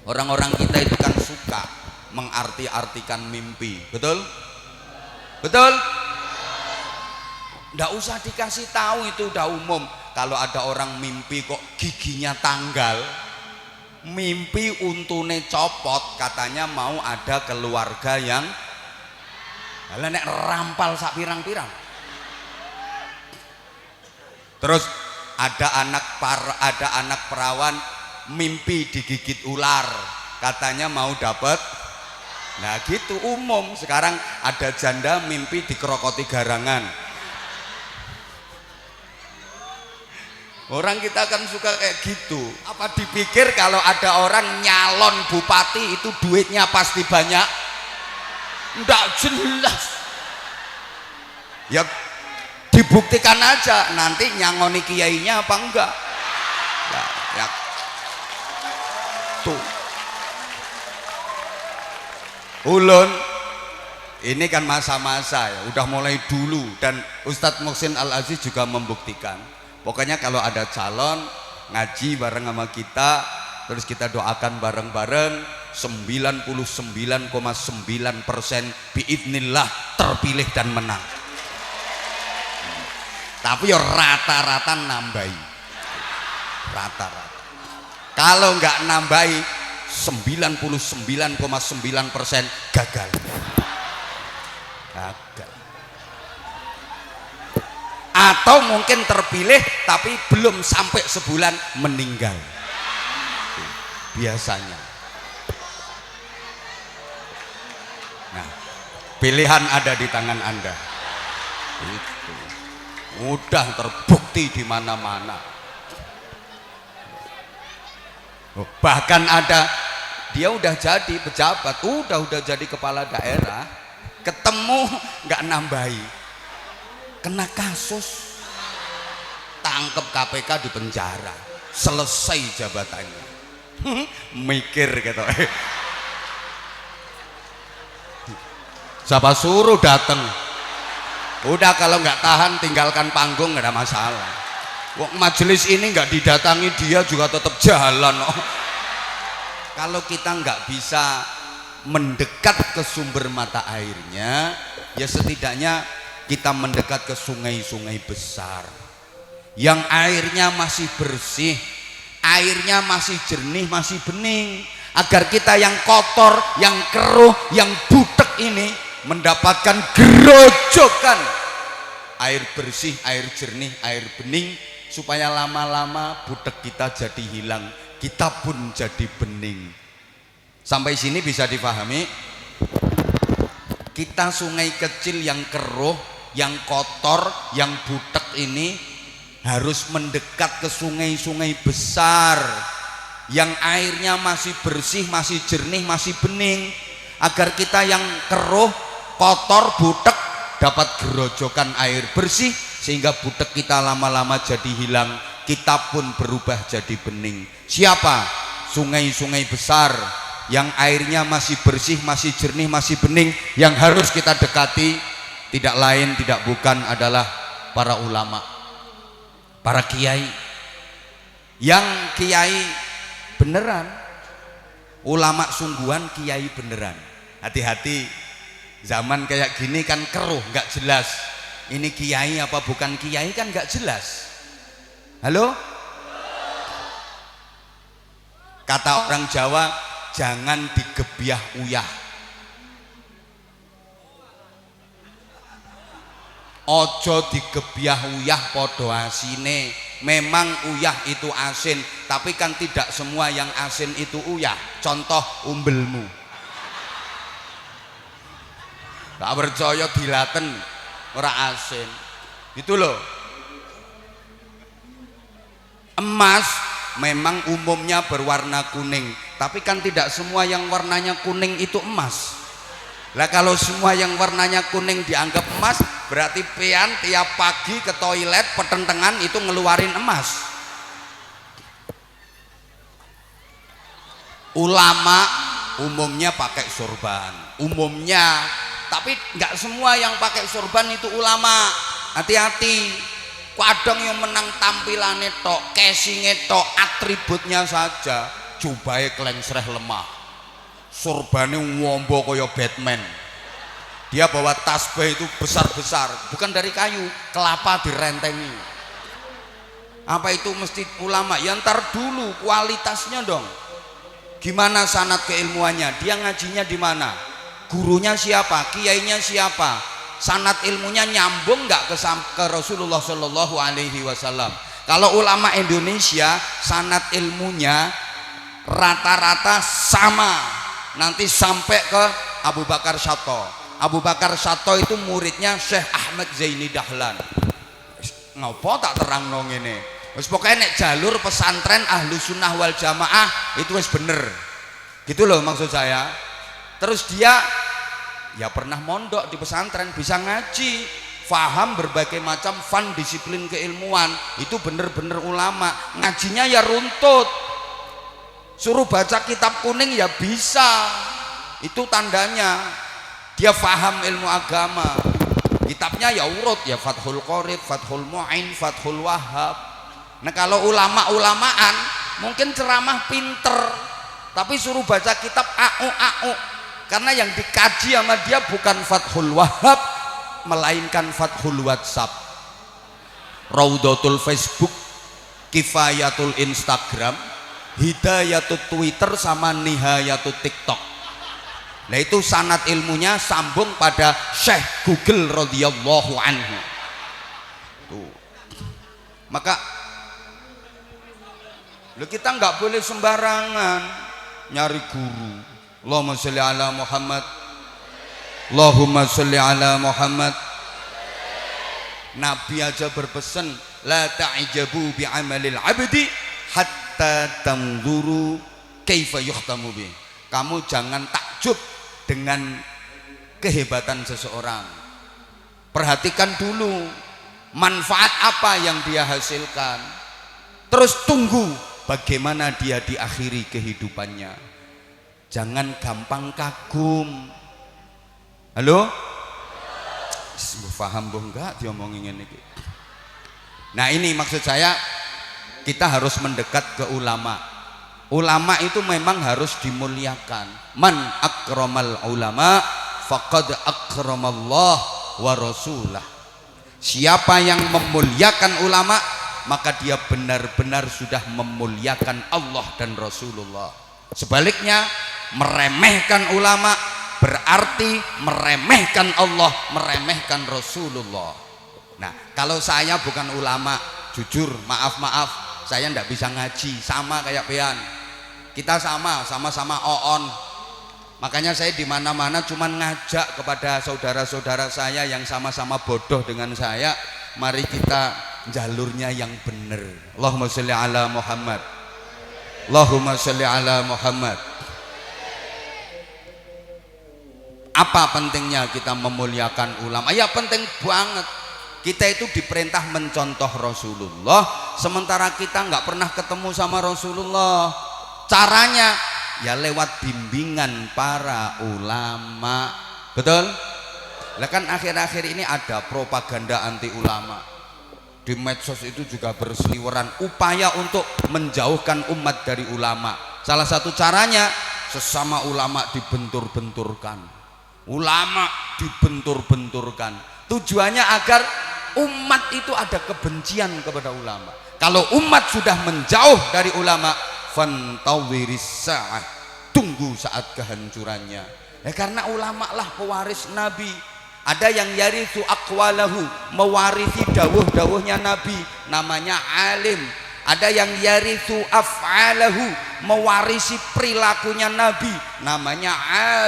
Orang-orang kita itu kan suka mengarti-artikan mimpi, betul? Betul? Nggak usah dikasih tahu, itu udah umum. Kalau ada orang mimpi kok giginya tanggal, mimpi untune copot, katanya mau ada keluarga yang lah nek rampal sak pirang-pirang. Terus ada anak perawan mimpi digigit ular, katanya mau dapat. Nah gitu umum. Sekarang ada janda mimpi dikerokoti garangan. Orang kita kan suka kayak gitu. Apa dipikir kalau ada orang nyalon bupati itu duitnya pasti banyak? Nggak jelas. Ya dibuktikan aja nanti nyangoni kiainya apa enggak. Ya tuh. Ulun ini kan masa-masa ya, udah mulai dulu, dan Ustadz Muhsin Al-Aziz juga membuktikan. Pokoknya kalau ada calon ngaji bareng sama kita, terus kita doakan bareng-bareng, 99,9% biidznillah terpilih dan menang. Tapi ya rata-rata nambahi, rata-rata. Kalau nggak nambahi 99,9% gagal. Gagal. Atau mungkin terpilih tapi belum sampai sebulan meninggal. Biasanya. Nah, pilihan ada di tangan Anda. Itu. Mudah terbukti di mana-mana. Bahkan ada dia udah jadi pejabat, udah jadi kepala daerah, ketemu nggak nambahi, kena kasus, tangkep KPK di penjara, selesai jabatannya. Mikir gitu. Siapa suruh datang? Udah kalau nggak tahan tinggalkan panggung, nggak ada masalah. Wong majelis ini nggak didatangi dia juga tetap jalan. Kalau kita nggak bisa mendekat ke sumber mata airnya, ya setidaknya kita mendekat ke sungai-sungai besar yang airnya masih bersih, airnya masih jernih, masih bening, agar kita yang kotor, yang keruh, yang butek ini mendapatkan gerojokan air bersih, air jernih, air bening, supaya lama-lama butek kita jadi hilang, kita pun jadi bening. Sampai sini bisa dipahami? Kita sungai kecil yang keruh, yang kotor, yang butek ini harus mendekat ke sungai-sungai besar yang airnya masih bersih, masih jernih, masih bening, agar kita yang keruh, kotor, butek dapat gerojokan air bersih, sehingga butek kita lama-lama jadi hilang, kita pun berubah jadi bening. Siapa? Sungai-sungai besar yang airnya masih bersih, masih jernih, masih bening, yang harus kita dekati tidak lain tidak bukan adalah para ulama, para kiai. Yang kiai beneran, ulama sungguhan, kiai beneran. Hati-hati, zaman kayak gini kan keruh, nggak jelas ini kiai apa bukan kiai, kan nggak jelas. Halo? Kata orang Jawa, jangan digebyah uyah. Ojo digebyah uyah podo asine. Memang uyah itu asin, tapi kan tidak semua yang asin itu uyah. Contoh umbelmu. Tak percaya dilaten ora asin. Itu loh. Emas memang umumnya berwarna kuning, tapi kan tidak semua yang warnanya kuning itu emas. Lah kalau semua yang warnanya kuning dianggap emas, berarti pian tiap pagi ke toilet petentengan itu ngeluarin emas. Ulama umumnya pakai sorban, umumnya, tapi nggak semua yang pakai sorban itu ulama. Hati-hati, kadang yang menang tampilannya tok, casingnya tok, atributnya saja. jubahe klengsreh lemah, surbane wombo kaya Batman. Dia bawa tasbih itu besar-besar, bukan dari kayu, kelapa direntengi. Apa itu mesti ulama? Ya ntar dulu kualitasnya dong. Gimana sanad keilmuannya? Dia ngajinya di mana? Gurunya siapa? Kiainya siapa? Sanad ilmunya nyambung nggak ke Rasulullah Shallallahu Alaihi Wasallam? Kalau ulama Indonesia sanad ilmunya rata-rata sama, nanti sampai ke Abu Bakar Sato. Abu Bakar Sato itu muridnya Syekh Ahmad Zaini Dahlan. Ngopo tak terang nong ini? Wis pokoknya nek jalur pesantren ahlu sunnah wal jamaah itu wis bener, gitu loh maksud saya. Terus dia ya pernah mondok di pesantren, bisa ngaji, faham berbagai macam fan disiplin keilmuan, itu bener-bener ulama. Ngajinya ya runtut, suruh baca kitab kuning ya bisa, itu tandanya dia faham ilmu agama. Kitabnya ya urut, ya Fathul Qorib, Fathul Mu'in, Fathul Wahhab. Nah kalau ulama-ulamaan mungkin ceramah pinter, tapi suruh baca kitab au, karena yang dikaji sama dia bukan Fathul Wahhab, melainkan Fathul WhatsApp, Raudatul Facebook, Kifayatul Instagram, Hidayatul Twitter, sama Nihayatul TikTok. Nah itu sanad ilmunya sambung pada Syekh Google radhiyallahu anhu. Tuh. Maka kita nggak boleh sembarangan nyari guru. Allahumma sholli ala Muhammad, Allahumma sholli ala Muhammad. Nabi aja berpesan, la ta'jabu bi amalil abdi hatta tanzuru kaifa yuhtamu bi. Kamu jangan takjub dengan kehebatan seseorang. Perhatikan dulu manfaat apa yang dia hasilkan, terus tunggu bagaimana dia diakhiri kehidupannya. Jangan gampang kagum. Halo? Paham boh enggak diomongin ini? Nah ini maksud saya, kita harus mendekat ke ulama. Ulama itu memang harus dimuliakan. Man akramal ulama faqad akramallah wa rasulah. Siapa yang memuliakan ulama, maka dia benar-benar sudah memuliakan Allah dan Rasulullah. Sebaliknya, meremehkan ulama berarti meremehkan Allah, meremehkan Rasulullah. Nah, kalau saya bukan ulama, jujur, maaf, saya ndak bisa ngaji, sama kayak Pean. Kita sama-sama oon. Makanya saya di mana-mana cuman ngajak kepada saudara-saudara saya yang sama-sama bodoh dengan saya, mari kita jalurnya yang benar. Allahumma sholli ala Muhammad, Allahumma sholli ala Muhammad. Apa pentingnya kita memuliakan ulama? Ya penting banget. Kita itu diperintah mencontoh Rasulullah, sementara kita nggak pernah ketemu sama Rasulullah. Caranya ya lewat bimbingan para ulama. Betul? Lah kan akhir-akhir ini ada propaganda anti ulama. Di medsos itu juga berseliweran upaya untuk menjauhkan umat dari ulama. Salah satu caranya sesama ulama dibentur-benturkan. Ulama dibentur-benturkan. Tujuannya agar umat itu ada kebencian kepada ulama. Kalau umat sudah menjauh dari ulama, fantawwiris sa'ah, tunggu saat kehancurannya. Karena ulama lah pewaris Nabi. Ada yang yarithu aqwalahu, mewarisi dawuh-dawuhnya Nabi, namanya alim. Ada yang yarithu af'alahu, mewarisi perilakunya Nabi, namanya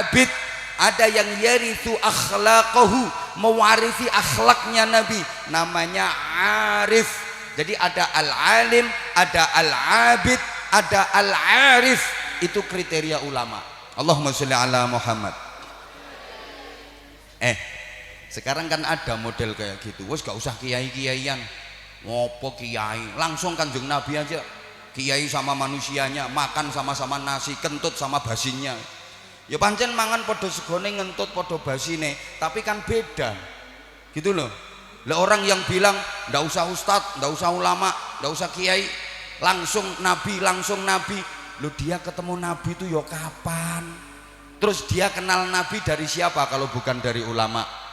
abid. Ada yang yarithu akhlaqahu, mewarisi akhlaknya Nabi, namanya arif. Jadi ada al-alim, ada al-abid, ada al-arif. Itu kriteria ulama. Allahumma sholli ala Muhammad. Sekarang kan ada model kayak gitu. Wes gak usah kiai-kiaian. Ngopo kiai? Langsung Kanjeng Nabi aja. Kiai sama manusianya, makan sama-sama nasi, kentut sama basinya. Ya pancen mangan podo segone, ngentut podo basine, tapi kan beda. Gitu loh. Lah orang yang bilang ndak usah ustadz, ndak usah ulama, ndak usah kiai, langsung nabi, Loh, dia ketemu Nabi itu ya kapan? Terus dia kenal Nabi dari siapa kalau bukan dari ulama?